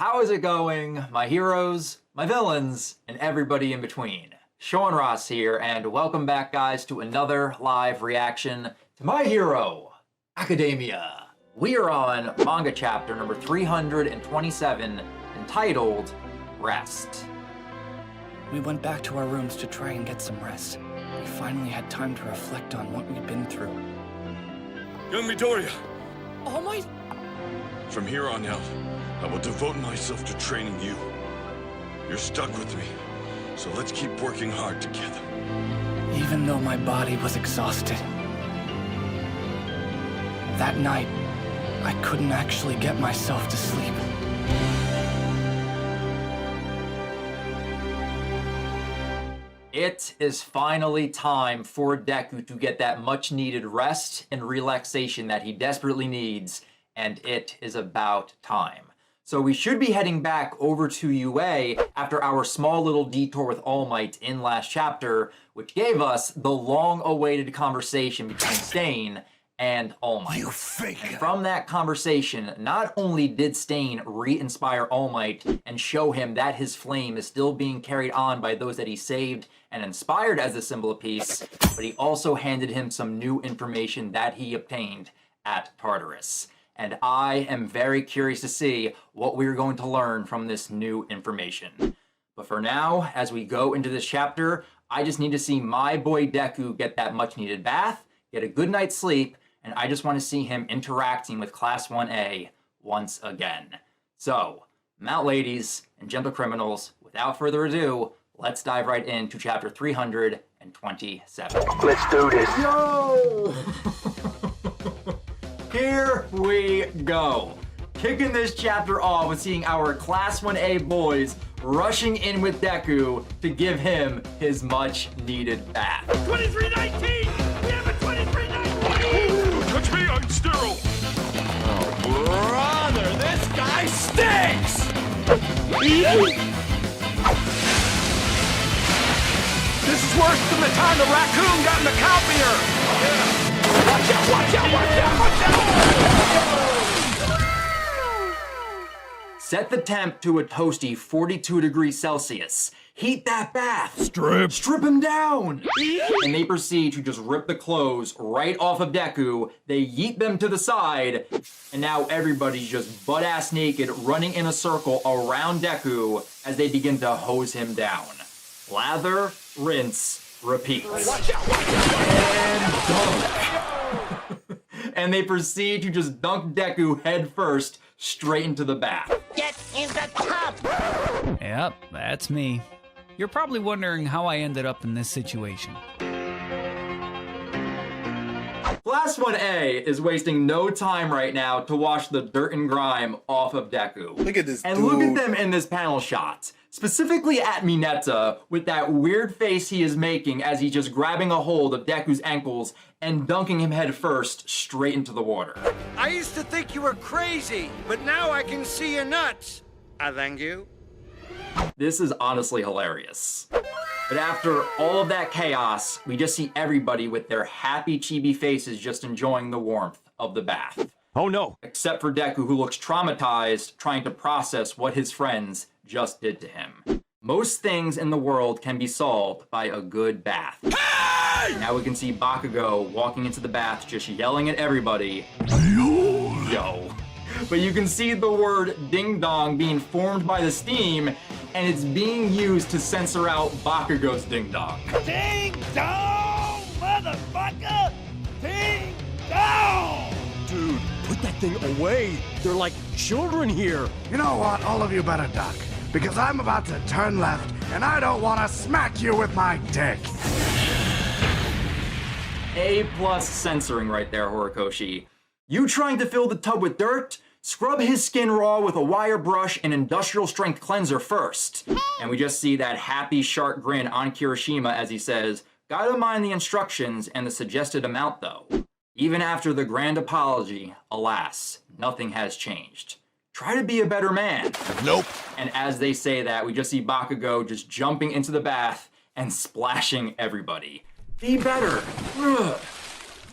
How is it going, my heroes, my villains, and everybody in between? Sean Ross here, and welcome back, guys, to another live reaction to My Hero Academia. We are on manga chapter number 327, entitled Rest. We went back to our rooms to try and get some rest. We finally had time to reflect on what we'd been through. Young Midoriya! All Might? From here on out, I will devote myself to training you. You're stuck with me, so let's keep working hard together. Even though my body was exhausted, that night, I couldn't actually get myself to sleep. It is finally time for Deku to get that much-needed rest and relaxation that he desperately needs, and it is about time. So we should be heading back over to UA after our small little detour with All Might in last chapter, which gave us the long-awaited conversation between Stain and All Might. You fake! And from that conversation, not only did Stain re-inspire All Might and show him that his flame is still being carried on by those that he saved and inspired as the symbol of peace, but he also handed him some new information that he obtained at Tartarus. And I am very curious to see what we're going to learn from this new information. But for now, as we go into this chapter, I just need to see my boy Deku get that much-needed bath, get a good night's sleep, and I just want to see him interacting with Class 1A once again. So, mount ladies and gentle criminals, without further ado, let's dive right into chapter 327. Let's do this. Yo! Here we go. Kicking this chapter off with seeing our Class 1A boys rushing in with Deku to give him his much-needed bath. 2319! We have a 2319! Don't touch me, I'm sterile! Oh, brother, this guy stinks! This is worse than the time the raccoon got in the copier! Yeah. Watch out, watch out, watch out, watch out! Set the temp to a toasty 42 degrees Celsius. Heat that bath. Strip him down. And they proceed to just rip the clothes right off of Deku. They yeet them to the side. And now everybody's just butt-ass naked, running in a circle around Deku as they begin to hose him down. Lather, rinse, repeat. Watch out, watch out, and dunk. And they proceed to just dunk Deku head first straight into the bath. Get in the tub! Yep, that's me. You're probably wondering how I ended up in this situation. Class 1A is wasting no time right now to wash the dirt and grime off of Deku. Look at this and dude. look at them in this panel shot. Specifically at Mineta, with that weird face he is making as he's just grabbing a hold of Deku's ankles and dunking him head first straight into the water. I used to think you were crazy, but now I can see your nuts. I thank you. This is honestly hilarious. But after all of that chaos, we just see everybody with their happy chibi faces just enjoying the warmth of the bath. Oh no! Except for Deku, who looks traumatized, trying to process what his friends just did to him. Most things in the world can be solved by a good bath. Hey! Now we can see Bakugo walking into the bath, just yelling at everybody. Yo. But you can see the word ding dong being formed by the steam, and it's being used to censor out Bakugo's ding dong. Ding dong, motherfucker! Ding dong! Dude, put that thing away. They're like children here. You know what? All of you better duck, because I'm about to turn left, and I don't want to smack you with my dick. A+ censoring right there, Horikoshi. You trying to fill the tub with dirt? Scrub his skin raw with a wire brush and industrial strength cleanser first. And we just see that happy shark grin on Kirishima as he says, gotta mind the instructions and the suggested amount though. Even after the grand apology, alas, nothing has changed. Try to be a better man. Nope. And as they say that, we just see Bakugo just jumping into the bath and splashing everybody. Be better. Ugh.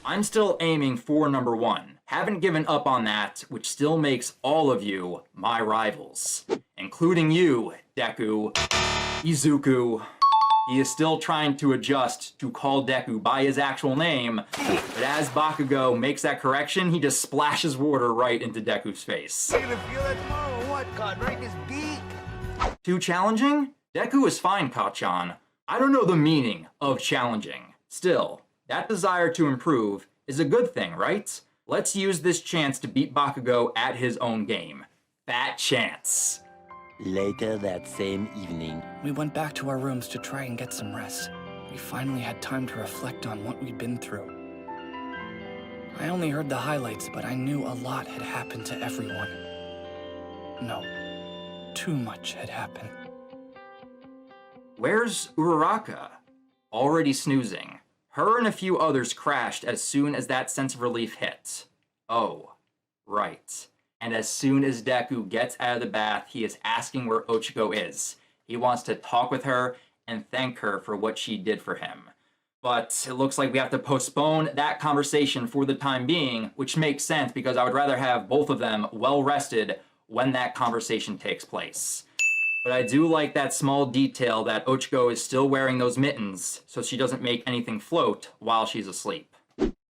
I'm still aiming for number 1. haven't given up on that, which still makes all of you my rivals. Including you, Deku, Izuku. He is still trying to adjust to call Deku by his actual name, but as Bakugo makes that correction, he just splashes water right into Deku's face. You gonna feel that tomorrow or what? God, right in his beak. Too challenging? Deku is fine, Kachan. I don't know the meaning of challenging. Still, that desire to improve is a good thing, right? Let's use this chance to beat Bakugo at his own game. Fat chance. Later that same evening. We went back to our rooms to try and get some rest. We finally had time to reflect on what we'd been through. I only heard the highlights, but I knew a lot had happened to everyone. No, too much had happened. Where's Uraraka? Already snoozing. Her and a few others crashed as soon as that sense of relief hit. Oh, right. And as soon as Deku gets out of the bath, he is asking where Ochiko is. He wants to talk with her and thank her for what she did for him. But it looks like we have to postpone that conversation for the time being, which makes sense because I would rather have both of them well rested when that conversation takes place. But I do like that small detail that Ochiko is still wearing those mittens so she doesn't make anything float while she's asleep.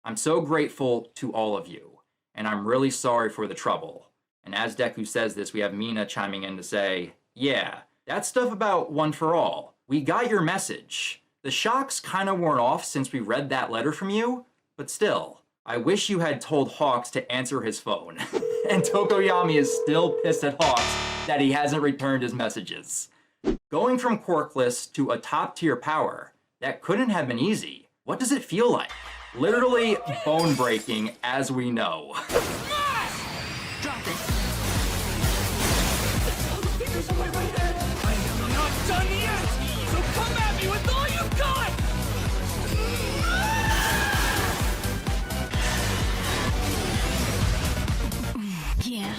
I'm so grateful to all of you, and I'm really sorry for the trouble. And as Deku says this, we have Mina chiming in to say, yeah, that stuff about One for All. We got your message. The shocks kind of worn off since we read that letter from you, but still, I wish you had told Hawks to answer his phone. And Tokoyami is still pissed at Hawks that he hasn't returned his messages. Going from quirkless to a top-tier power, that couldn't have been easy. What does it feel like? Literally bone-breaking, as we know. I'm not done yet! So come at me with all you've got! Yeah.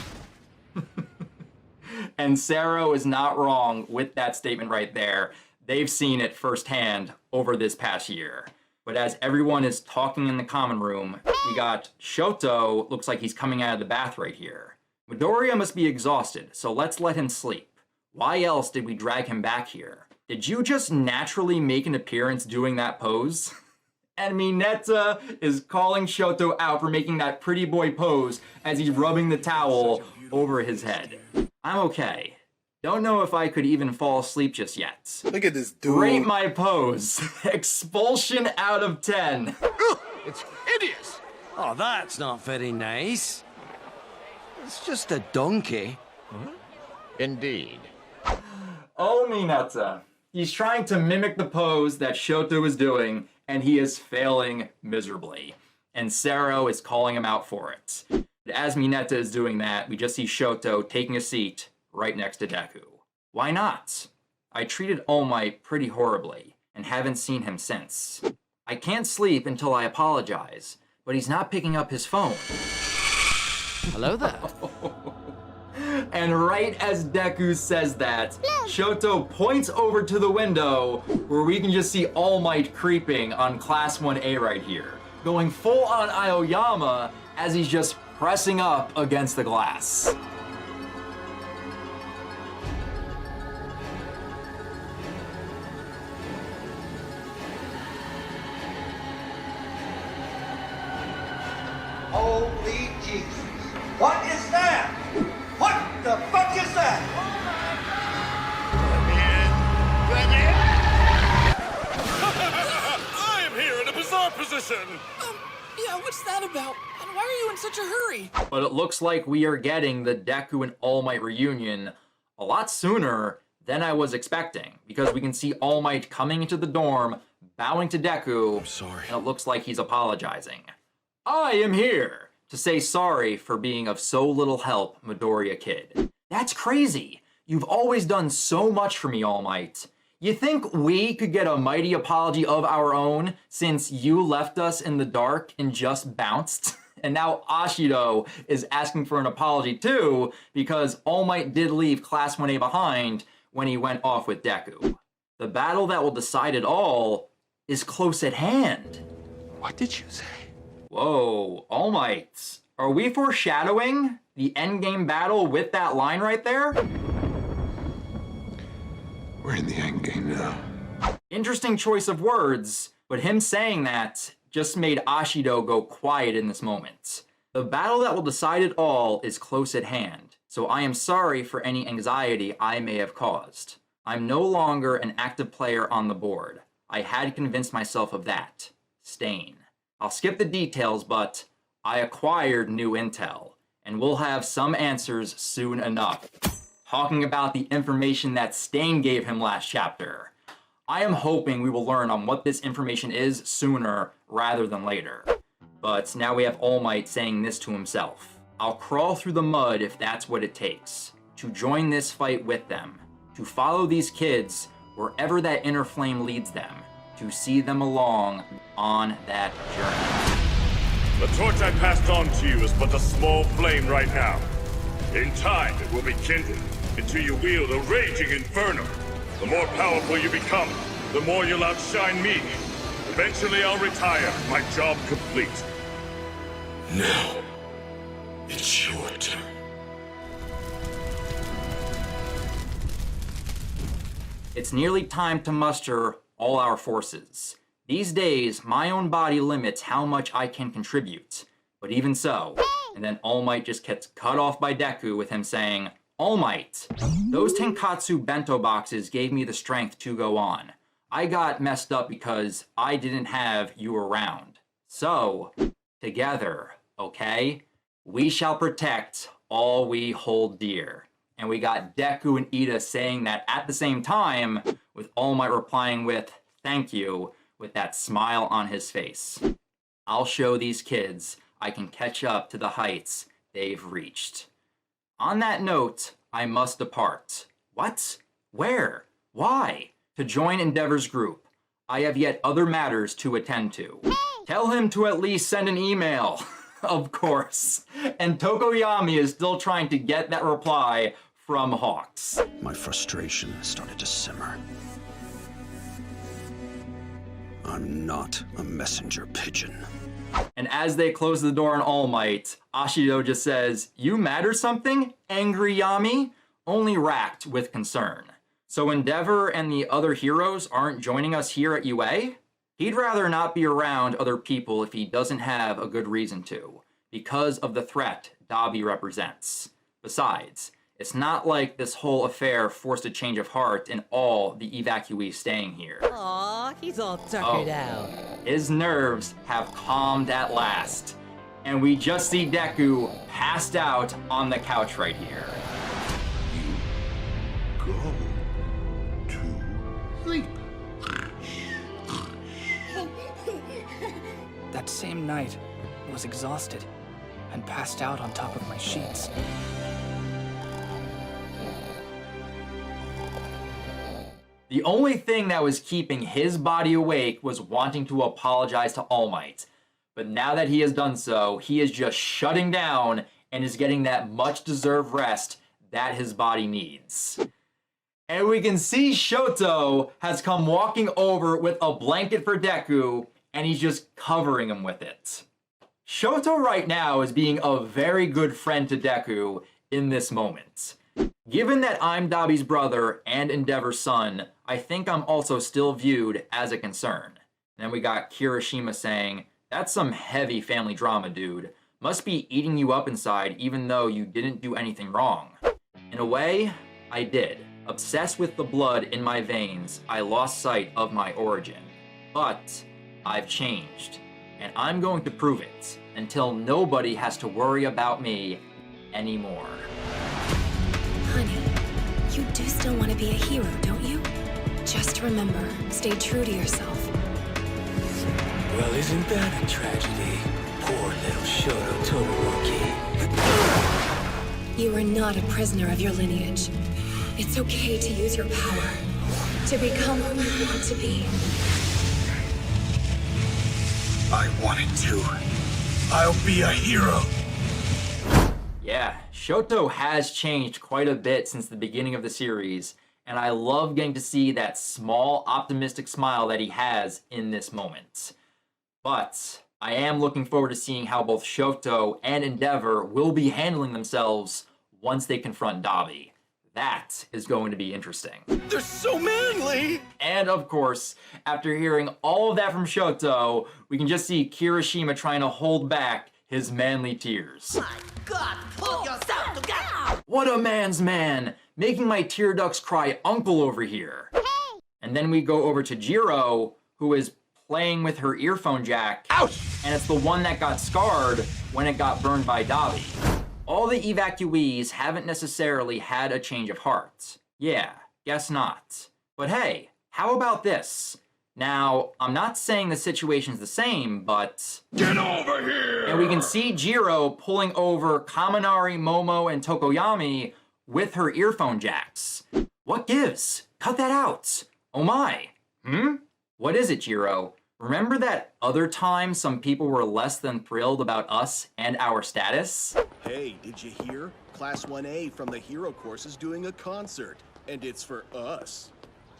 And Sero is not wrong with that statement right there. They've seen it firsthand over this past year. But as everyone is talking in the common room, we got Shoto, looks like he's coming out of the bath right here. Midoriya must be exhausted, so let's let him sleep. Why else did we drag him back here? Did you just naturally make an appearance doing that pose? And Mineta is calling Shoto out for making that pretty boy pose as he's rubbing the towel over his head. I'm okay. Don't know if I could even fall asleep just yet. Look at this dude. Rate my pose. Expulsion out of 10. It's hideous. Oh, that's not very nice. It's just a donkey. Indeed. Oh, Mineta. He's trying to mimic the pose that Shoto is doing, and he is failing miserably. And Sero is calling him out for it. As Mineta is doing that, we just see Shoto taking a seat right next to Deku. Why not? I treated All Might pretty horribly, and haven't seen him since. I can't sleep until I apologize, but he's not picking up his phone. Hello there. And right as Deku says that, Shoto points over to the window where we can just see All Might creeping on Class 1A right here, going full on Aoyama as he's just pressing up against the glass. Holy Jesus. What is that? What the fuck is that? I am here in a bizarre position! Yeah, what's that about? And why are you in such a hurry? But it looks like we are getting the Deku and All Might reunion a lot sooner than I was expecting, because we can see All Might coming into the dorm, bowing to Deku, and it looks like he's apologizing. I am here to say sorry for being of so little help, Midoriya Kid. That's crazy. You've always done so much for me, All Might. You think we could get a mighty apology of our own since you left us in the dark and just bounced? And now Ashido is asking for an apology too, because All Might did leave Class 1A behind when he went off with Deku. The battle that will decide it all is close at hand. What did you say? Whoa, All Might. Are we foreshadowing the endgame battle with that line right there? We're in the endgame now. Interesting choice of words, but him saying that just made Ashido go quiet in this moment. The battle that will decide it all is close at hand, so I am sorry for any anxiety I may have caused. I'm no longer an active player on the board. I had convinced myself of that. Stain. I'll skip the details, but I acquired new intel, and we'll have some answers soon enough. Talking about the information that Stain gave him last chapter. I am hoping we will learn on what this information is sooner rather than later. But now we have All Might saying this to himself. I'll crawl through the mud if that's what it takes. To join this fight with them. To follow these kids wherever that inner flame leads them. To see them along on that journey. The torch I passed on to you is but a small flame right now. In time, it will be kindled until you wield a raging inferno. The more powerful you become, the more you'll outshine me. Eventually, I'll retire, my job complete. Now, it's your turn. It's nearly time to muster all our forces. These days, my own body limits how much I can contribute. But even so, and then All Might just gets cut off by Deku with him saying, All Might, those Tenkatsu bento boxes gave me the strength to go on. I got messed up because I didn't have you around. So, together, okay? We shall protect all we hold dear. And we got Deku and Ida saying that at the same time, with All Might replying with, thank you, with that smile on his face. I'll show these kids I can catch up to the heights they've reached. On that note, I must depart. What? Where? Why? To join Endeavor's group. I have yet other matters to attend to. Tell him to at least send an email. Of course. And Tokoyami is still trying to get that reply from Hawks. My frustration started to simmer. I'm not a messenger pigeon. And as they close the door on All Might, Ashido just says, you matter something, angry Yami? Only racked with concern. So Endeavor and the other heroes aren't joining us here at UA? He'd rather not be around other people if he doesn't have a good reason to, because of the threat Dabi represents. Besides, it's not like this whole affair forced a change of heart in all the evacuees staying here. Aw, he's all tuckered out. His nerves have calmed at last. And we just see Deku passed out on the couch right here. Go to sleep. That same night, I was exhausted and passed out on top of my sheets. The only thing that was keeping his body awake was wanting to apologize to All Might. But now that he has done so, he is just shutting down and is getting that much-deserved rest that his body needs. And we can see Shoto has come walking over with a blanket for Deku, and he's just covering him with it. Shoto right now is being a very good friend to Deku in this moment. Given that I'm Dabi's brother and Endeavor's son, I think I'm also still viewed as a concern. And then we got Kirishima saying, that's some heavy family drama, dude. Must be eating you up inside even though you didn't do anything wrong. In a way, I did. Obsessed with the blood in my veins, I lost sight of my origin. But I've changed, and I'm going to prove it until nobody has to worry about me anymore. Honey, you do still want to be a hero, don't you? Just remember, stay true to yourself. Well, isn't that a tragedy? Poor little Shoto Todoroki. You are not a prisoner of your lineage. It's okay to use your power, to become who you want to be. I wanted to. I'll be a hero. Yeah, Shoto has changed quite a bit since the beginning of the series, and I love getting to see that small, optimistic smile that he has in this moment. But I am looking forward to seeing how both Shoto and Endeavor will be handling themselves once they confront Dabi. That is going to be interesting. They're so manly! And of course, after hearing all of that from Shoto, we can just see Kirishima trying to hold back his manly tears. My God, pull yourself together! What a man's man! Making my tear ducts cry uncle over here. Hey! And then we go over to Jiro, who is playing with her earphone jack. Ouch! And it's the one that got scarred when it got burned by Dabi. All the evacuees haven't necessarily had a change of heart. Yeah, guess not. But hey, how about this? Now, I'm not saying the situation's the same, but... Get over here! And we can see Jiro pulling over Kaminari, Momo, and Tokoyami with her earphone jacks. What gives? Cut that out! Oh my! What is it, Jiro? Remember that other time some people were less than thrilled about us and our status? Hey, did you hear? Class 1A from the Hero course is doing a concert, and it's for us.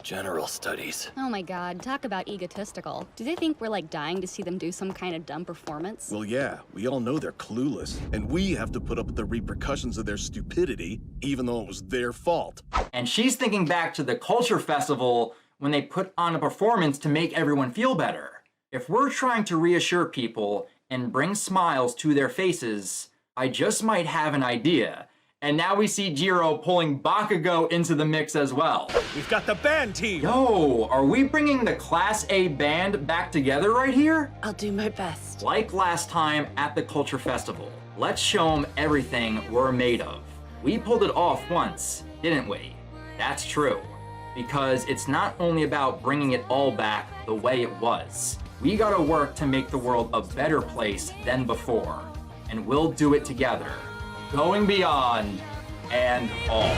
General studies. Oh my god, talk about egotistical. Do they think we're like dying to see them do some kind of dumb performance? Well, yeah, we all know they're clueless, and we have to put up with the repercussions of their stupidity, even though it was their fault. And she's thinking back to the Culture Festival when they put on a performance to make everyone feel better. If we're trying to reassure people and bring smiles to their faces, I just might have an idea. And now we see Jiro pulling Bakugo into the mix as well. We've got the band team! Yo, are we bringing the Class A band back together right here? I'll do my best. Like last time at the Culture Festival, let's show them everything we're made of. We pulled it off once, didn't we? That's true. Because it's not only about bringing it all back the way it was. We gotta work to make the world a better place than before. And we'll do it together. Going beyond and all.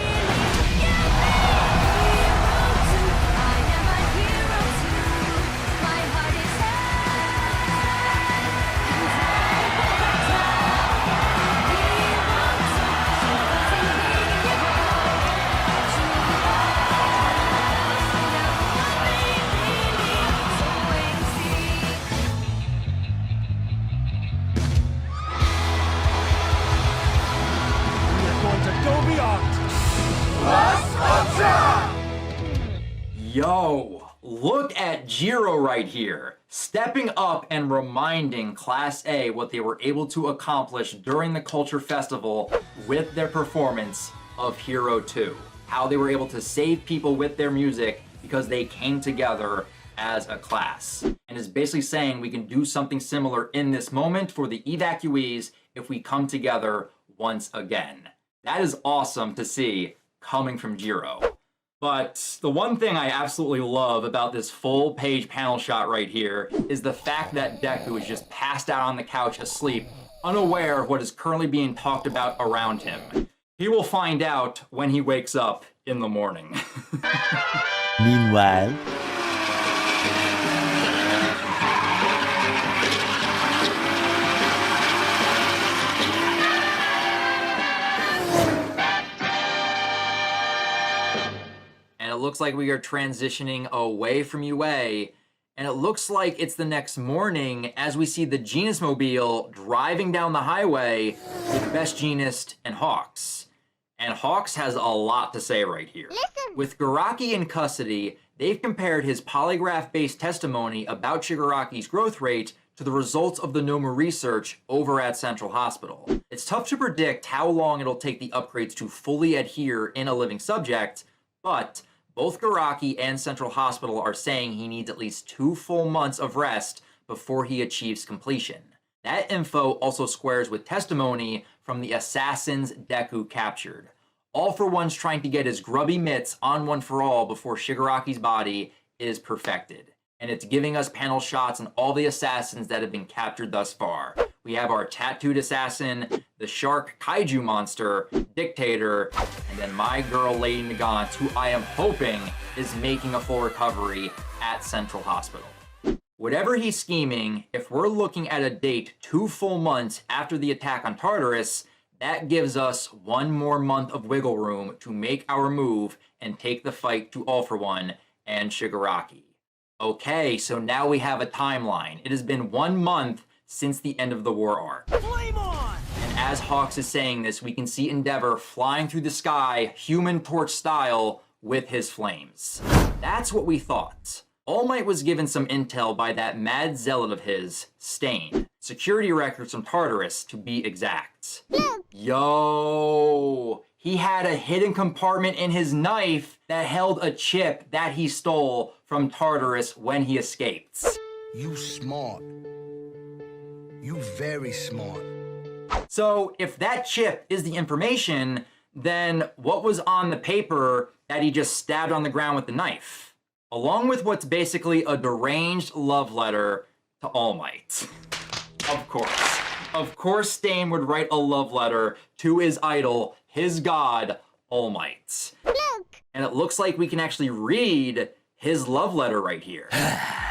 Yo, look at Jiro right here, stepping up and reminding Class A what they were able to accomplish during the Culture Festival with their performance of Hero 2. How they were able to save people with their music because they came together as a class. And is basically saying we can do something similar in this moment for the evacuees if we come together once again. That is awesome to see coming from Jiro. But the one thing I absolutely love about this full page panel shot right here is the fact that Deku is just passed out on the couch asleep, unaware of what is currently being talked about around him. He will find out when he wakes up in the morning. Meanwhile... And it looks like we are transitioning away from UA, and it looks like it's the next morning as we see the Genus Mobile driving down the highway with Best Jeanist and Hawks. And Hawks has a lot to say right here. Listen. With Garaki in custody, they've compared his polygraph-based testimony about Shigaraki's growth rate to the results of the Nomu research over at Central Hospital. It's tough to predict how long it'll take the upgrades to fully adhere in a living subject, but both Garaki and Central Hospital are saying he needs at least 2 full months of rest before he achieves completion. That info also squares with testimony from the assassins Deku captured. All for One's trying to get his grubby mitts on One for All before Shigaraki's body is perfected. And it's giving us panel shots on all the assassins that have been captured thus far. We have our tattooed assassin, the shark kaiju monster, Dictator, and then my girl Lady Nagant, who I am hoping is making a full recovery at Central Hospital. Whatever he's scheming, if we're looking at a date 2 full months after the attack on Tartarus, that gives us 1 more month of wiggle room to make our move and take the fight to All for One and Shigaraki. Okay, so now we have a timeline. It has been 1 month since the end of the war arc. Flame on! And as Hawks is saying this, we can see Endeavor flying through the sky, Human Torch style, with his flames. That's what we thought. All Might was given some intel by that mad zealot of his, Stain. Security records from Tartarus, to be exact. Yo! He had a hidden compartment in his knife that held a chip that he stole from Tartarus when he escaped. You smart. You very smart. So if that chip is the information, then what was on the paper that he just stabbed on the ground with the knife? Along with what's basically a deranged love letter to All Might. Of course. Of course Stain would write a love letter to his idol, his god, All Might. Look! And it looks like we can actually read his love letter right here.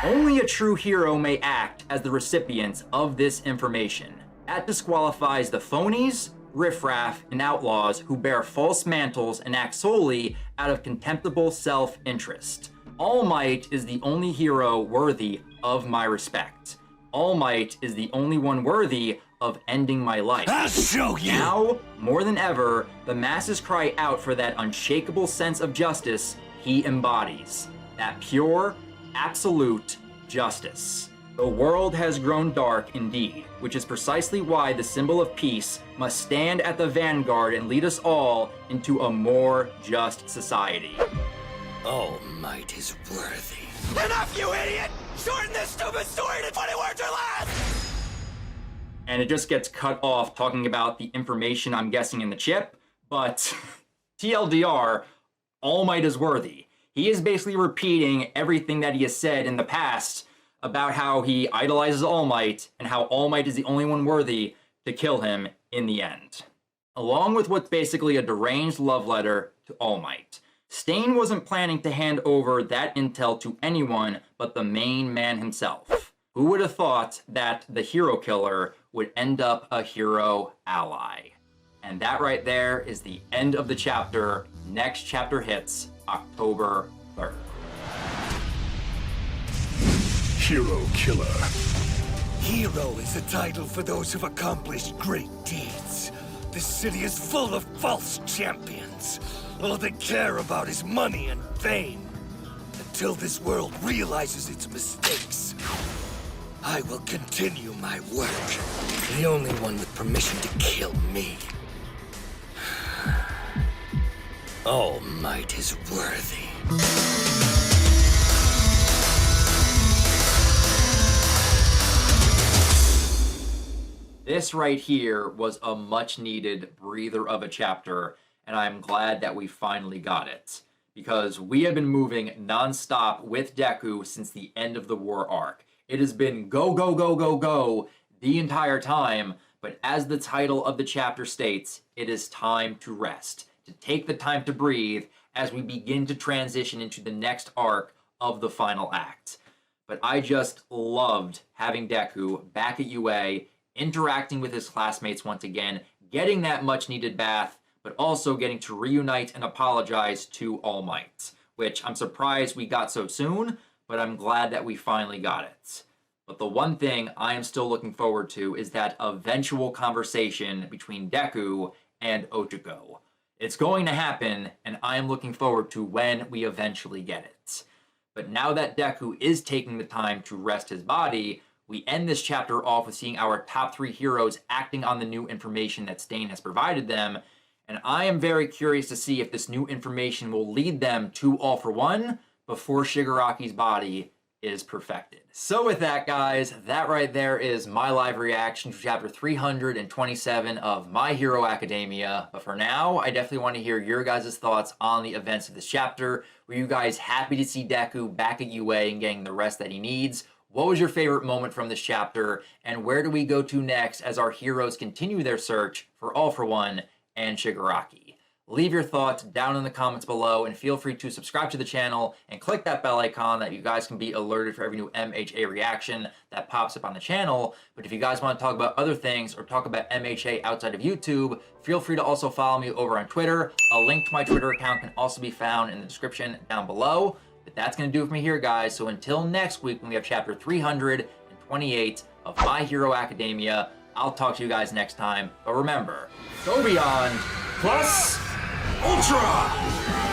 Only a true hero may act as the recipient of this information. That disqualifies the phonies, riffraff, and outlaws who bear false mantles and act solely out of contemptible self-interest. All Might is the only hero worthy of my respect. All Might is the only one worthy of ending my life. I'll show you! Now, more than ever, the masses cry out for that unshakable sense of justice he embodies. That pure, absolute justice. The world has grown dark indeed, which is precisely why the symbol of peace must stand at the vanguard and lead us all into a more just society. All Might is worthy. Enough, you idiot! Shorten this stupid story to 20 words or less! And it just gets cut off talking about the information I'm guessing in the chip, but TLDR, All Might is worthy. He is basically repeating everything that he has said in the past about how he idolizes All Might and how All Might is the only one worthy to kill him in the end. Along with what's basically a deranged love letter to All Might. Stain wasn't planning to hand over that intel to anyone but the main man himself. Who would have thought that the hero killer would end up a hero ally? And that right there is the end of the chapter. Next chapter hits October 3rd. Hero killer. Hero is a title for those who've accomplished great deeds. This city is full of false champions. All they care about is money and fame. Until this world realizes its mistakes, I will continue my work. The only one with permission to kill me. All Might is worthy. This right here was a much needed breather of a chapter, and I'm glad that we finally got it. Because we have been moving non-stop with Deku since the end of the war arc. It has been go, go, go, go, go the entire time, but as the title of the chapter states, it is time to rest, to take the time to breathe as we begin to transition into the next arc of the final act. But I just loved having Deku back at UA, interacting with his classmates once again, getting that much needed bath, but also getting to reunite and apologize to All Might, which I'm surprised we got so soon, but I'm glad that we finally got it. But the one thing I am still looking forward to is that eventual conversation between Deku and Ochako. It's going to happen, and I am looking forward to when we eventually get it. But now that Deku is taking the time to rest his body, we end this chapter off with seeing our top 3 heroes acting on the new information that Stain has provided them, and I am very curious to see if this new information will lead them to All for One before Shigaraki's body is perfected. So with that, guys, that right there is my live reaction to chapter 327 of My Hero Academia. But for now, I definitely want to hear your guys' thoughts on the events of this chapter. Were you guys happy to see Deku back at UA and getting the rest that he needs? What was your favorite moment from this chapter? And where do we go to next as our heroes continue their search for All for One and Shigaraki? Leave your thoughts down in the comments below, and feel free to subscribe to the channel and click that bell icon that you guys can be alerted for every new MHA reaction that pops up on the channel. But if you guys want to talk about other things or talk about MHA outside of YouTube, feel free to also follow me over on Twitter. A link to my Twitter account can also be found in the description down below. But that's going to do it for me here, guys. So until next week when we have chapter 328, of My Hero Academia. I'll talk to you guys next time. But remember, go beyond, plus Ultra!